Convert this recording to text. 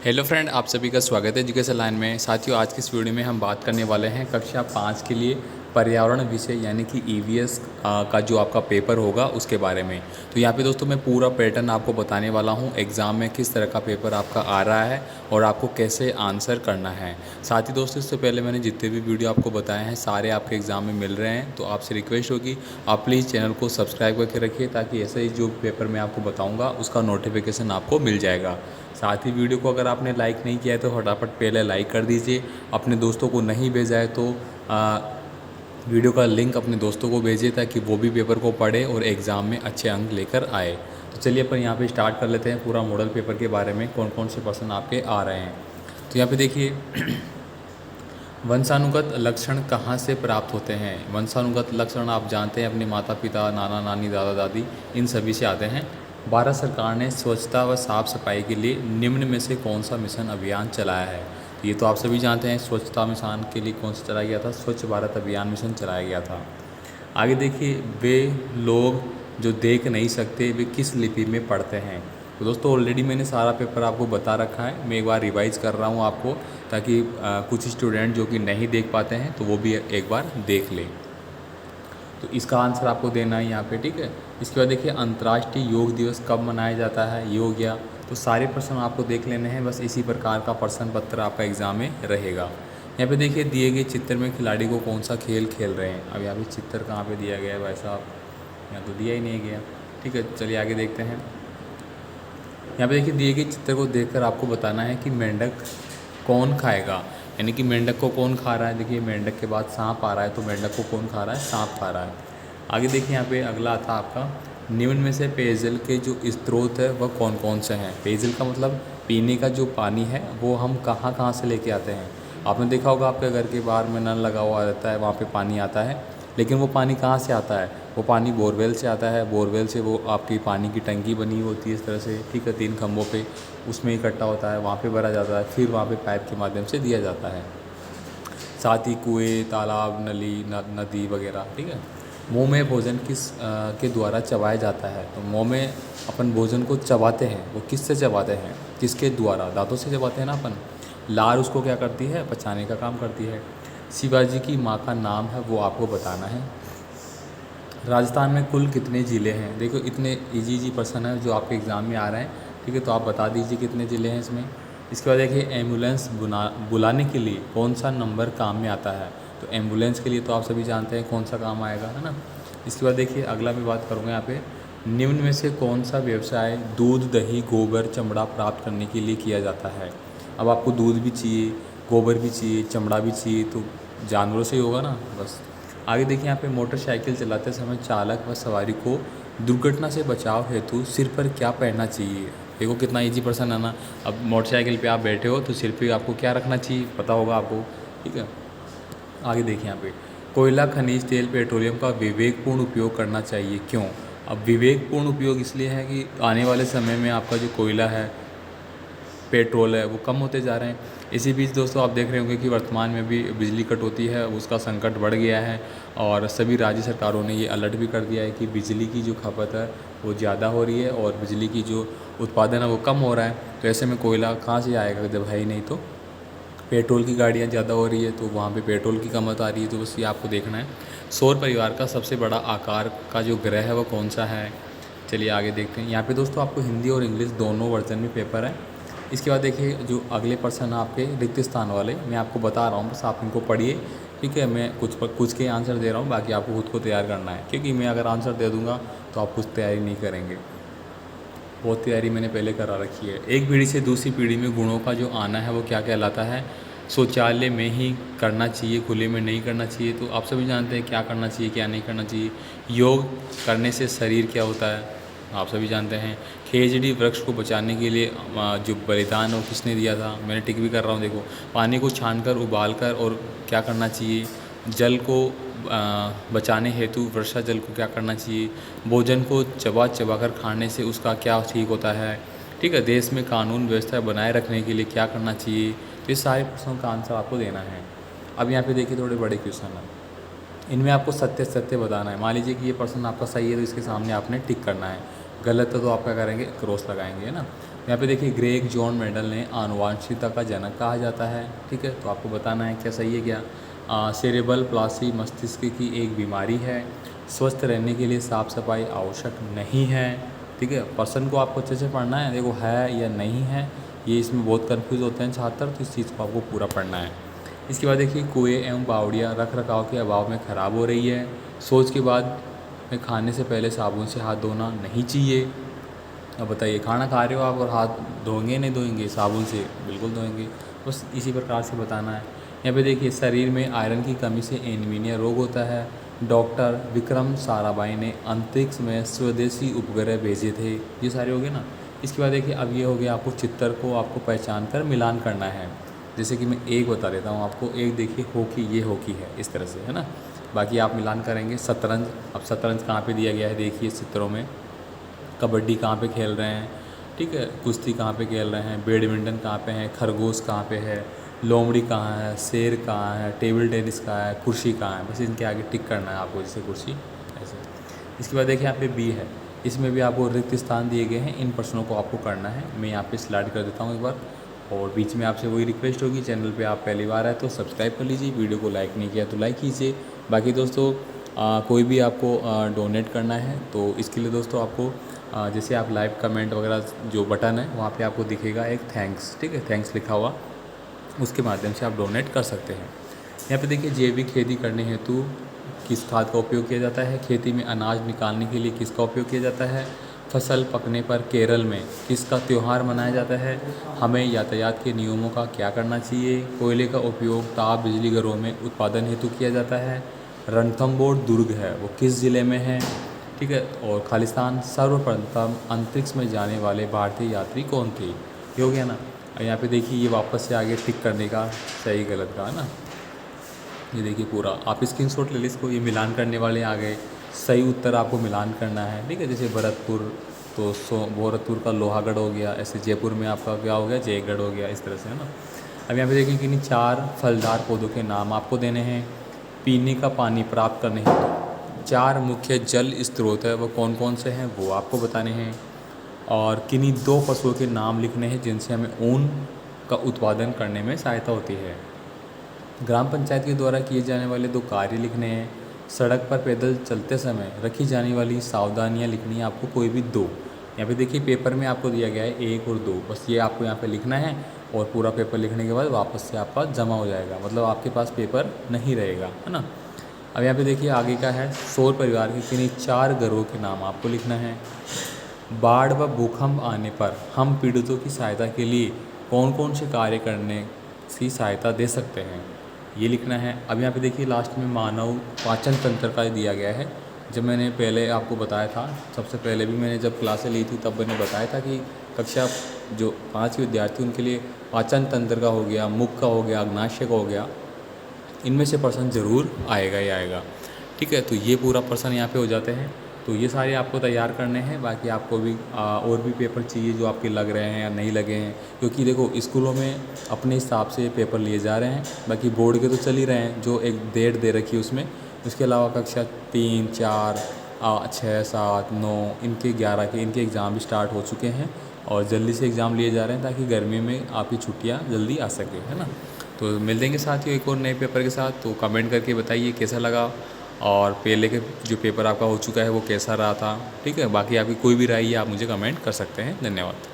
Hello friend, आप सभी का स्वागत है एजुकेशन लाइन में। साथियों, आज की इस वीडियो में हम बात करने वाले हैं कक्षा 5 के लिए पर्यावरण विषय यानी कि ईवीएस का जो आपका पेपर होगा उसके बारे में। तो यहाँ पे दोस्तों मैं पूरा पैटर्न आपको बताने वाला हूँ, एग्ज़ाम में किस तरह का पेपर आपका आ रहा है और आपको कैसे आंसर करना है। साथ ही दोस्तों, इससे पहले मैंने जितने भी वीडियो आपको बताए हैं सारे आपके एग्ज़ाम में मिल रहे हैं, तो आपसे रिक्वेस्ट होगी आप प्लीज़ चैनल को सब्सक्राइब करके रखिए, ताकि ऐसे ही जो पेपर मैं आपको बताऊँगा उसका नोटिफिकेशन आपको मिल जाएगा। साथ ही वीडियो को अगर आपने लाइक नहीं किया है तो फटाफट पहले लाइक कर दीजिए। अपने दोस्तों को नहीं भेजा है तो वीडियो का लिंक अपने दोस्तों को भेजिए, ताकि वो भी पेपर को पढ़े और एग्ज़ाम में अच्छे अंक लेकर आए। तो चलिए अपन यहाँ पे स्टार्ट कर लेते हैं पूरा मॉडल पेपर के बारे में, कौन कौन से प्रश्न आपके आ रहे हैं। तो यहाँ पे देखिए वंशानुगत लक्षण कहाँ से प्राप्त होते हैं। वंशानुगत लक्षण आप जानते हैं अपने माता पिता, नाना नानी, दादा दादी, इन सभी से आते हैं। भारत सरकार ने स्वच्छता व साफ सफाई के लिए निम्न में से कौन सा मिशन अभियान चलाया है। तो ये तो आप सभी जानते हैं, स्वच्छता मिशन के लिए कौन सा चलाया गया था, स्वच्छ भारत अभियान मिशन चलाया गया था। आगे देखिए, वे लोग जो देख नहीं सकते वे किस लिपि में पढ़ते हैं। तो दोस्तों ऑलरेडी मैंने सारा पेपर आपको बता रखा है, मैं एक बार रिवाइज कर रहा हूँ आपको, ताकि कुछ स्टूडेंट जो कि नहीं देख पाते हैं तो वो भी एक बार देख लें। तो इसका आंसर आपको देना है यहाँ पे, ठीक है। इसके बाद देखिए, अंतर्राष्ट्रीय योग दिवस कब मनाया जाता है, ये हो गया। तो सारे प्रश्न आपको देख लेने हैं, बस इसी प्रकार का प्रश्न पत्र आपका एग्ज़ाम में रहेगा। यहाँ पे देखिए, दिए गए चित्र में खिलाड़ी को कौन सा खेल खेल रहे हैं। अब यहाँ पे चित्र कहाँ पे दिया गया है भाई साहब, यहाँ तो दिया ही नहीं गया, ठीक है। चलिए आगे देखते हैं। यहाँ पे देखिए, दिए गए चित्र को देखकर आपको बताना है कि मेंढक कौन खाएगा, यानी कि मेंढक को कौन खा रहा है। देखिए मेंढक के बाद सांप आ रहा है, तो मेंढक को कौन खा रहा है, सांप खा रहा है। आगे देखिए, यहाँ पे अगला आता आपका, निम्न में से पेयजल के जो स्रोत है वह कौन कौन से हैं। पेयजल का मतलब पीने का जो पानी है वो हम कहाँ कहाँ से लेके आते हैं। आपने देखा होगा आपके घर के बाहर में नल लगा हुआ रहता है, वहाँ पे पानी आता है, लेकिन वो पानी कहाँ से आता है, वो पानी बोरवेल से आता है। बोरवेल से वो आपकी पानी की टंकी बनी होती है इस तरह से, ठीक है, 3 खंभों पे, उसमें इकट्ठा होता है, वहाँ पे भरा जाता है, फिर वहाँ पे पाइप के माध्यम से दिया जाता है। साथ ही कुएँ, तालाब, नदी वगैरह, ठीक है। मुंह में भोजन किस के द्वारा चबाया जाता है। तो मुंह में अपन भोजन को चबाते हैं, वो किससे चबाते हैं, किसके द्वारा, दांतों से चबाते हैं ना अपन। लार उसको क्या करती है, पचाने का काम करती है। शिवाजी की माँ का नाम है वो आपको बताना है। राजस्थान में कुल कितने ज़िले हैं। देखो इतने इजी प्रश्न है जो आपके एग्ज़ाम में आ रहे हैं, ठीक है। तो आप बता दीजिए कितने ज़िले हैं इसमें। इसके बाद देखिए, एम्बुलेंस बुलाने के लिए कौन सा नंबर काम में आता है। तो एम्बुलेंस के लिए तो आप सभी जानते हैं कौन सा काम आएगा, है ना। इसके बाद देखिए, अगला मैं बात करूँगा यहाँ पे, निम्न में से कौन सा व्यवसाय दूध, दही, गोबर, चमड़ा प्राप्त करने के लिए किया जाता है। अब आपको दूध भी चाहिए, गोबर भी चाहिए, चमड़ा भी चाहिए, तो जानवरों से ही होगा ना, बस। आगे देखिए, यहाँ पे मोटरसाइकिल चलाते समय चालक व सवारी को दुर्घटना से बचाव हेतु सिर पर क्या पहनना चाहिए। देखो कितना इजी प्रश्न है ना। अब मोटरसाइकिल पे आप बैठे हो तो सिर पे आपको क्या रखना चाहिए, पता होगा आपको, ठीक है। आगे देखिए, यहाँ पे कोयला, खनिज तेल, पेट्रोलियम का विवेकपूर्ण उपयोग करना चाहिए, क्यों। अब विवेकपूर्ण उपयोग इसलिए है कि आने वाले समय में आपका जो कोयला है, पेट्रोल है, वो कम होते जा रहे हैं। इसी बीच दोस्तों आप देख रहे होंगे कि वर्तमान में भी बिजली कटौती है, उसका संकट बढ़ गया है, और सभी राज्य सरकारों ने ये अलर्ट भी कर दिया है कि बिजली की जो खपत है वो ज़्यादा हो रही है और बिजली की जो उत्पादन है वो कम हो रहा है। तो ऐसे में कोयला कहाँ से आएगा जब है ही नहीं। तो पेट्रोल की गाड़ियाँ ज़्यादा हो रही है, तो वहाँ पे पेट्रोल की कीमत आ रही है। तो बस ये आपको देखना है। सौर परिवार का सबसे बड़ा आकार का जो ग्रह है वो कौन सा है। चलिए आगे देखते हैं। यहाँ पे दोस्तों आपको हिंदी और इंग्लिश दोनों वर्जन में पेपर है। इसके बाद देखिए, जो अगले प्रश्न आपके रिक्त स्थान वाले मैं आपको बता रहा हूँ, बस आप इनको पढ़िए, ठीक है। मैं कुछ के आंसर दे रहा हूँ, बाकी आपको खुद को तैयार करना है, क्योंकि मैं अगर आंसर दे दूँगा तो आप कुछ तैयारी नहीं करेंगे। बहुत तैयारी मैंने पहले करा रखी है। एक पीढ़ी से दूसरी पीढ़ी में गुणों का जो आना है वो क्या कहलाता है। शौचालय में ही करना चाहिए, खुले में नहीं करना चाहिए। तो आप सभी जानते हैं क्या करना चाहिए, क्या नहीं करना चाहिए। योग करने से शरीर क्या होता है, आप सभी जानते हैं। खेजड़ी वृक्ष को बचाने के लिए जो बलिदान वो किसने दिया था, मैंने टिक भी कर रहा हूँ। देखो, पानी को छानकर उबालकर और क्या करना चाहिए, जल को बचाने हेतु वर्षा जल को क्या करना चाहिए। भोजन को चबा चबा कर खाने से उसका क्या ठीक होता है, ठीक है। देश में कानून व्यवस्था बनाए रखने के लिए क्या करना चाहिए। तो ये सारे प्रश्नों का आंसर आपको देना है। अब यहाँ पे देखिए, थोड़े बड़े क्वेश्चन हैं, इनमें आपको सत्य सत्य बताना है। मान लीजिए कि ये प्रश्न आपका सही है तो इसके सामने आपने टिक करना है, गलत है तो आप क्या करेंगे, क्रॉस लगाएंगे, है ना। यहाँ पे देखिए ग्रेग जॉन मेंडल ने आनुवांशिकता का जनक कहा जाता है। ठीक है, तो आपको बताना है क्या सही है क्या। सेरेब्रल प्लासी मस्तिष्क की एक बीमारी है। स्वस्थ रहने के लिए साफ़ सफाई आवश्यक नहीं है। ठीक है, पर्सन को आपको अच्छे से पढ़ना है, देखो है या नहीं है, ये इसमें बहुत कंफ्यूज होते हैं छात्र, तो इस चीज़ को आपको पूरा पढ़ना है। इसके बाद देखिए कुएँ एवं बावड़ियाँ रख रखाव के अभाव में ख़राब हो रही है। सोच के बाद में खाने से पहले साबुन से हाथ धोना नहीं चाहिए। अब बताइए, खाना खा रहे हो आप और हाथ धोएंगे नहीं धोएंगे? साबुन से बिल्कुल धोएंगे। बस इसी प्रकार से बताना है। यहाँ पे देखिए शरीर में आयरन की कमी से एनीमिया रोग होता है। डॉक्टर विक्रम साराभाई ने अंतरिक्ष में स्वदेशी उपग्रह भेजे थे। ये सारे हो गए ना। इसके बाद देखिए अब ये हो गया, आपको चित्र को आपको पहचान कर मिलान करना है। जैसे कि मैं एक बता देता हूँ आपको, एक देखिए हॉकी, ये हॉकी है इस तरह से, है ना। बाकी आप मिलान करेंगे। शतरंज, अब शतरंज कहाँ पे दिया गया है देखिए चित्रों में। कबड्डी कहाँ पे खेल रहे हैं, ठीक है, कुश्ती कहाँ पे खेल रहे हैं, बैडमिंटन कहाँ पे है, खरगोश कहाँ पे है, लोमड़ी कहाँ है, शेर कहाँ है, टेबल टेनिस कहाँ है, कुर्सी कहाँ है। बस इनके आगे टिक करना है आपको, जैसे कुर्सी ऐसे। इसके बाद देखिए यहाँ पे बी है, इसमें भी आपको रिक्त स्थान दिए गए हैं, इन प्रश्नों को आपको करना है। मैं यहाँ पे स्लाइड कर देता हूँ एक बार। और बीच में आपसे वही रिक्वेस्ट होगी, चैनल पे आप पहली बार आए तो सब्सक्राइब कर लीजिए, वीडियो को लाइक नहीं किया तो लाइक कीजिए। बाकी दोस्तों कोई भी आपको डोनेट करना है तो इसके लिए दोस्तों आपको जैसे आप लाइव कमेंट वगैरह जो बटन है वहाँ पे आपको दिखेगा एक थैंक्स, ठीक है, थैंक्स लिखा हुआ, उसके माध्यम से आप डोनेट कर सकते हैं। यहाँ पे देखिए जैविक खेती करने हेतु किस खाद का उपयोग किया जाता है, खेती में अनाज निकालने के लिए किसका उपयोग किया जाता है, फसल पकने पर केरल में किसका त्यौहार मनाया जाता है, हमें यातायात के नियमों का क्या करना चाहिए, कोयले का उपयोग ताप बिजली घरों में उत्पादन हेतु किया जाता है, रणथंबोर दुर्ग है वो किस ज़िले में है, ठीक है, और खालिस्तान सर्वप्रथम अंतरिक्ष में जाने वाले भारतीय यात्री कौन थे। ये हो गया ना। और यहाँ पे देखिए ये वापस से आगे टिक करने का सही गलत का है ना। ये देखिए पूरा आप स्क्रीनशॉट ले लीजिए इसको, ये मिलान करने वाले आ गए, सही उत्तर आपको मिलान करना है। ठीक है, जैसे भरतपुर तो भरतपुर का लोहागढ़ हो गया, ऐसे जयपुर में आपका क्या हो गया, जयगढ़ हो गया, इस तरह से, है ना। अब यहाँ पे देखिए कि नहीं 4 फलदार पौधों के नाम आपको देने हैं। पीने का पानी प्राप्त करने हेतु 4 मुख्य जल स्रोत है वो कौन कौन से हैं वो आपको बताने हैं। और किन्हीं 2 पशुओं के नाम लिखने हैं जिनसे हमें ऊन का उत्पादन करने में सहायता होती है। ग्राम पंचायत के द्वारा किए जाने वाले 2 कार्य लिखने हैं। सड़क पर पैदल चलते समय रखी जाने वाली सावधानियां लिखनी है आपको, कोई भी 2। यहाँ पे देखिए पेपर में आपको दिया गया है 1 और 2, बस ये आपको यहाँ पे लिखना है और पूरा पेपर लिखने के बाद वापस से आपका जमा हो जाएगा, मतलब आपके पास पेपर नहीं रहेगा, है ना। अब यहाँ पे देखिए आगे का है, सौर परिवार के किन्हीं 4 घरों के नाम आपको लिखना है। बाढ़ व भूकंप आने पर हम पीड़ितों की सहायता के लिए कौन कौन से कार्य करने की सहायता दे सकते हैं, ये लिखना है। अब यहाँ पे देखिए लास्ट में मानव पाचन तंत्र का दिया गया है। जब मैंने पहले आपको बताया था, सबसे पहले भी मैंने जब क्लासें ली थी तब मैंने बताया था कि कक्षा जो 5 के विद्यार्थी उनके लिए पाचन तंत्र का हो गया, मुख का हो गया, अग्नाशय का हो गया, इनमें से प्रश्न ज़रूर आएगा ही आएगा। ठीक है, तो ये पूरा प्रश्न यहाँ पे हो जाते हैं। तो ये सारे आपको तैयार करने हैं। बाकी आपको भी और भी पेपर चाहिए जो आपके लग रहे हैं या नहीं लगे हैं, क्योंकि देखो स्कूलों में अपने हिसाब से पेपर लिए जा रहे हैं। बाकी बोर्ड के तो चल ही रहे हैं, जो एक डेट दे रखी है उसमें। उसके अलावा कक्षा 3, 4, 6, 7, 9 इनके 11 के इनके एग्ज़ाम भी स्टार्ट हो चुके हैं और जल्दी से एग्ज़ाम लिए जा रहे हैं ताकि गर्मी में आपकी छुट्टियाँ जल्दी आ सके, है ना। तो मिल देंगे साथियों एक और नए पेपर के साथ। तो कमेंट करके बताइए कैसा लगा और पहले के जो पेपर आपका हो चुका है वो कैसा रहा था। ठीक है, बाकी आपकी कोई भी राय है आप मुझे कमेंट कर सकते हैं। धन्यवाद।